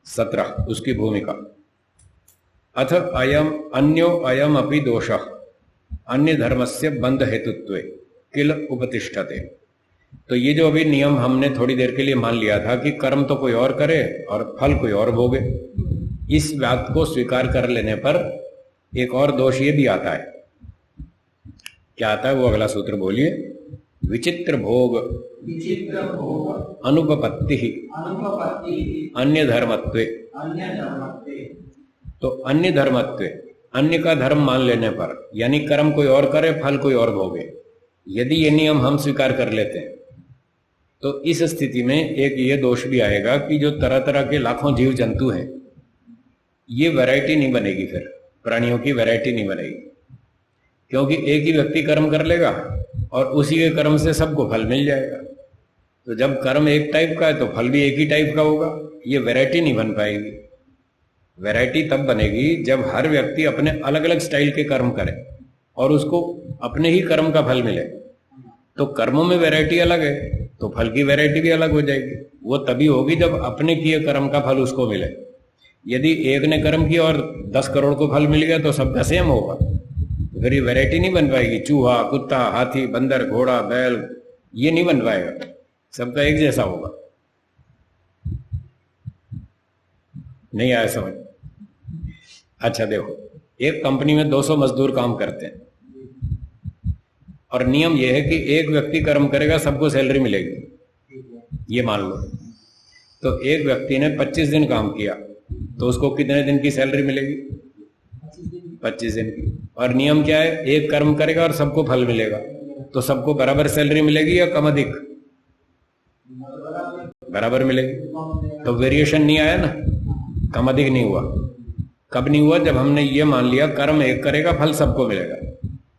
17 उसकी भूमिका। अथ अयम अन्यो अयम अपि दोषः अन्य धर्मस्य बंध हेतुत्वे किल उपतिष्ठते। तो ये जो अभी नियम हमने थोड़ी देर के लिए मान लिया था कि कर्म तो कोई और करे और फल कोई और भोगे, इस बात को स्वीकार कर लेने पर एक और दोष ये भी आता है। क्या आता है वो अगला सूत्र बोलिए। विचित्र भोग अनुपपत्ति अन्य धर्मत्वे। तो अन्य धर्मत्वे, अन्य का धर्म मान लेने पर, यानी कर्म कोई और करे फल कोई और भोगे, यदि ये नियम हम स्वीकार कर लेते हैं तो इस स्थिति में एक ये दोष भी आएगा कि जो तरह तरह के लाखों जीव जंतु हैं, ये वैरायटी नहीं बनेगी, फिर प्राणियों की वैरायटी नहीं बनेगी, क्योंकि एक ही व्यक्ति कर्म कर लेगा और उसी के कर्म से सबको फल मिल जाएगा। तो जब कर्म एक टाइप का है तो फल भी एक ही टाइप का होगा, ये वैरायटी नहीं बन पाएगी। वैरायटी तब बनेगी जब हर व्यक्ति अपने अलग अलग स्टाइल के कर्म करे और उसको अपने ही कर्म का फल मिले। तो कर्मों में वैरायटी अलग है तो फल की वैरायटी भी अलग हो जाएगी। वो तभी होगी जब अपने किए कर्म का फल उसको मिले। यदि एक ने कर्म किया और 10 करोड़ को फल मिल गया तो सबका सेम होगा, तो फिर ये वैरायटी नहीं बन पाएगी। चूहा, कुत्ता, हाथी, बंदर, घोड़ा, बैल, ये नहीं बन पाएगा, सबका एक जैसा होगा। नहीं आया समझ? अच्छा देखो, एक कंपनी में 200 मजदूर काम करते हैं और नियम यह है कि एक व्यक्ति कर्म करेगा सबको सैलरी मिलेगी, ये मान लो। तो एक व्यक्ति ने 25 दिन काम किया तो उसको कितने दिन की सैलरी मिलेगी? 25 दिन की। और नियम क्या है? एक कर्म करेगा और सबको फल मिलेगा, तो सबको बराबर सैलरी मिलेगी या कम अधिक? बराबर मिलेगी। तो वेरिएशन नहीं आया ना, कम अधिक नहीं हुआ। कब नहीं हुआ? जब हमने ये मान लिया कर्म एक करेगा फल सबको मिलेगा,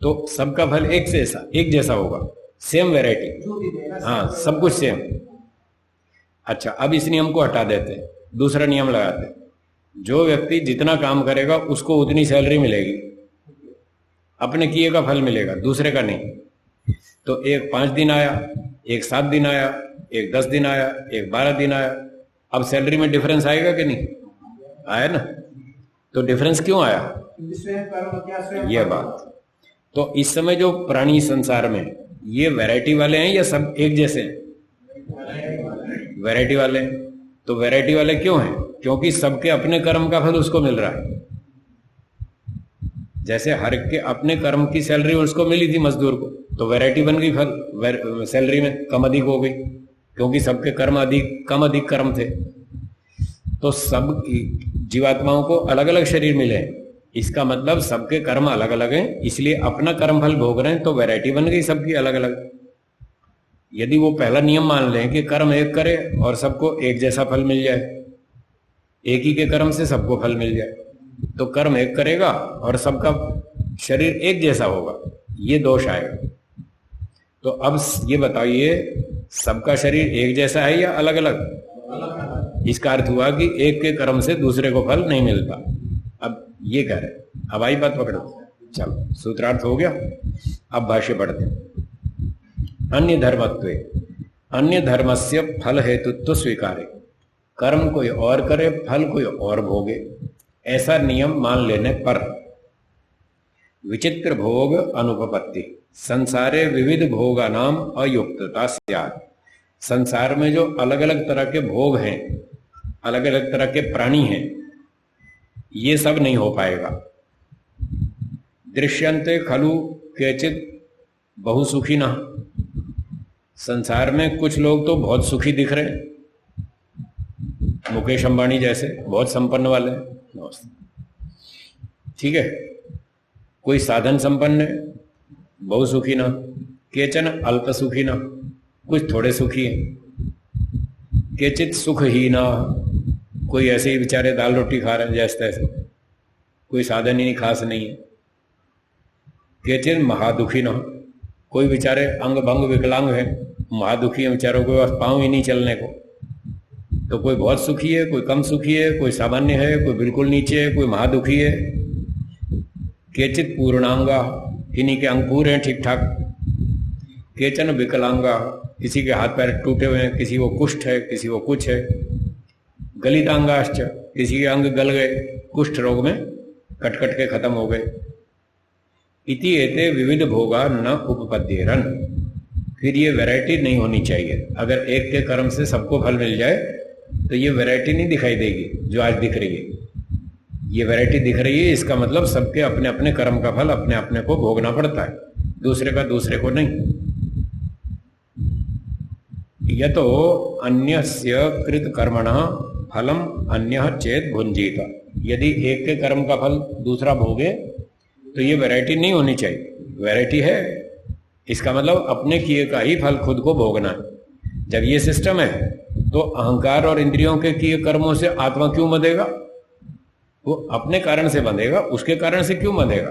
तो सबका फल एक जैसा होगा, सेम वैरायटी, हाँ सब कुछ सेम। अच्छा, अब इस नियम को हटा देते हैं, दूसरा नियम लगाते हैं। जो व्यक्ति जितना काम करेगा उसको उतनी सैलरी मिलेगी, अपने किए का फल मिलेगा, दूसरे का नहीं। तो एक 5 दिन आया, एक 7 दिन आया, एक 10 दिन आया, एक 12 दिन आया, अब सैलरी में डिफरेंस आएगा कि नहीं? आया ना। तो डिफरेंस क्यों आया? यह बात। तो इस समय जो प्राणी संसार में ये वैरायटी वाले हैं या सब एक जैसे हैं? वैरायटी वाले हैं। तो वैरायटी वाले क्यों हैं? क्योंकि सबके अपने कर्म का फल उसको मिल रहा है। जैसे हर के अपने कर्म की सैलरी उसको मिली थी मजदूर को, तो वैरायटी बन गई, फल सैलरी में कम अधिक हो गई, क्योंकि सबके कर्म कम अधिक कर्म थे। तो सब जीवात्माओं को अलग अलग शरीर मिले हैं, इसका मतलब सबके कर्म अलग अलग हैं, इसलिए अपना कर्म फल भोग रहे हैं, तो वैरायटी बन गई सबकी अलग अलग। यदि वो पहला नियम मान लें कि कर्म एक करे और सबको एक जैसा फल मिल जाए, एक ही के कर्म से सबको फल मिल जाए, तो कर्म एक करेगा और सबका शरीर एक जैसा होगा, ये दोष आएगा। तो अब ये बताइए, सबका शरीर एक जैसा है या अलग अलग? इसका अर्थ हुआ कि एक के कर्म से दूसरे को फल नहीं मिलता। अब ये कह रहे, अब आई बात पकड़ो। चलो, सूत्रार्थ हो गया। अब भाष्य पढ़ते हैं। अन्य धर्मत्वे अन्य धर्मस्य फल हेतुत्व स्वीकारे। कर्म कोई और करे फल कोई और भोगे, ऐसा नियम मान लेने पर विचित्र भोग अनुपपत्ति संसारे विविध भोगानाम अयुक्तता स्यात्। संसार में जो अलग अलग तरह के भोग हैं, अलग अलग तरह के प्राणी हैं, ये सब नहीं हो पाएगा। दृश्यन्ते खलु केचित् बहुसुखिनः। संसार में कुछ लोग तो बहुत सुखी दिख रहे हैं, मुकेश अंबानी जैसे बहुत संपन्न वाले हैं, ठीक है। कोई साधन संपन्न है, बहुत सुखी ना। केचन अल्प सुखी ना, कुछ थोड़े सुखी हैं। केचित सुख ही ना, कोई ऐसे ही बेचारे दाल रोटी खा रहे हैं जैसे तैसे, कोई साधन ही नहीं, खास नहीं है। केचिन महादुखी ना, कोई बेचारे अंग भंग विकलांग है, महादुखी है बेचारों को, बस पाँव ही नहीं चलने को। तो कोई बहुत सुखी है, कोई कम सुखी है, कोई सामान्य है, कोई बिल्कुल नीचे है, कोई महादुखी है। केचित पूर्णांगा, किन्हीं के अंग पूरे हैं ठीक ठाक। केचन विकलांगा, किसी के हाथ पैर टूटे हुए हैं, किसी को कुष्ठ है, किसी को कुछ है। गलितांगाश्च, किसी के अंग गल गए, कुष्ठ रोग में कट कट के खत्म हो गए। इति एते विविध भोगा न उपपद्येरन, फिर ये वैरायटी नहीं होनी चाहिए। अगर एक के कर्म से सबको फल मिल जाए तो ये वैरायटी नहीं दिखाई देगी जो आज दिख रही है। ये वैरायटी दिख रही है, इसका मतलब सबके अपने अपने कर्म का फल अपने अपने को भोगना पड़ता है, दूसरे का दूसरे को नहीं। यतो अन्यस्य कृत कर्मणः फलम अन्यः चेत भुंजीत, यदि एक के कर्म का फल दूसरा भोगे तो ये वैरायटी नहीं होनी चाहिए। वैरायटी है, इसका मतलब अपने किए का ही फल खुद को भोगना है। जब ये सिस्टम है तो अहंकार और इंद्रियों के किए कर्मों से आत्मा क्यों बंधेगा? वो अपने कारण से बंधेगा, उसके कारण से क्यों बंधेगा?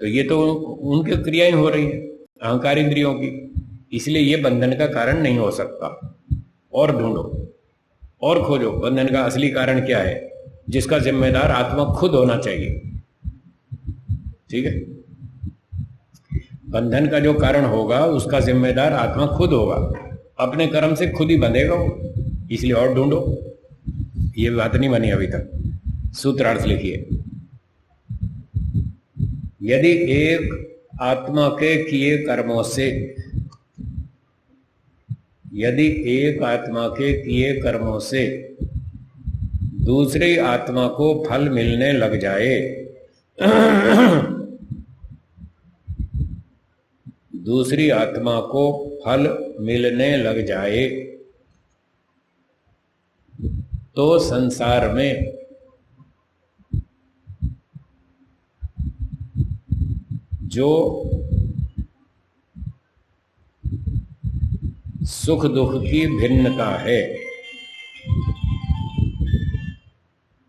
तो ये तो उनकी क्रियाएं हो रही है अहंकार इंद्रियों की, इसलिए ये बंधन का कारण नहीं हो सकता। और ढूंढो और खोजो बंधन का असली कारण क्या है, जिसका जिम्मेदार आत्मा खुद होना चाहिए। ठीक है, बंधन का जो कारण होगा उसका जिम्मेदार आत्मा खुद होगा, अपने कर्म से खुद ही बंधेगा वो, इसलिए और ढूंढो। ये बात नहीं बनी अभी तक, सूत्रार्थ लिखिए। यदि एक आत्मा के किए कर्मों से, यदि एक आत्मा के किए कर्मों से दूसरी आत्मा को फल मिलने लग जाए दूसरी आत्मा को फल मिलने लग जाए तो संसार में जो सुख दुख की भिन्नता है,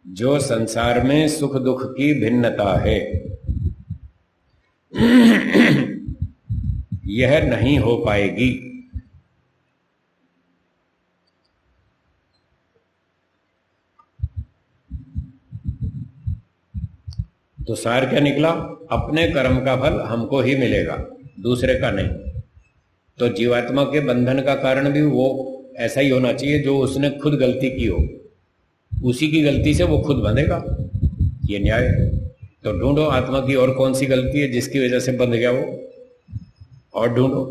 जो संसार में सुख दुख की भिन्नता है, यह नहीं हो पाएगी। तो सार क्या निकला? अपने कर्म का फल हमको ही मिलेगा, दूसरे का नहीं। तो जीवात्मा के बंधन का कारण भी वो ऐसा ही होना चाहिए जो उसने खुद गलती की हो, उसी की गलती से वो खुद बंधेगा, ये न्याय है। तो ढूंढो आत्मा की और कौन सी गलती है जिसकी वजह से बंध गया वो, और ढूंढो।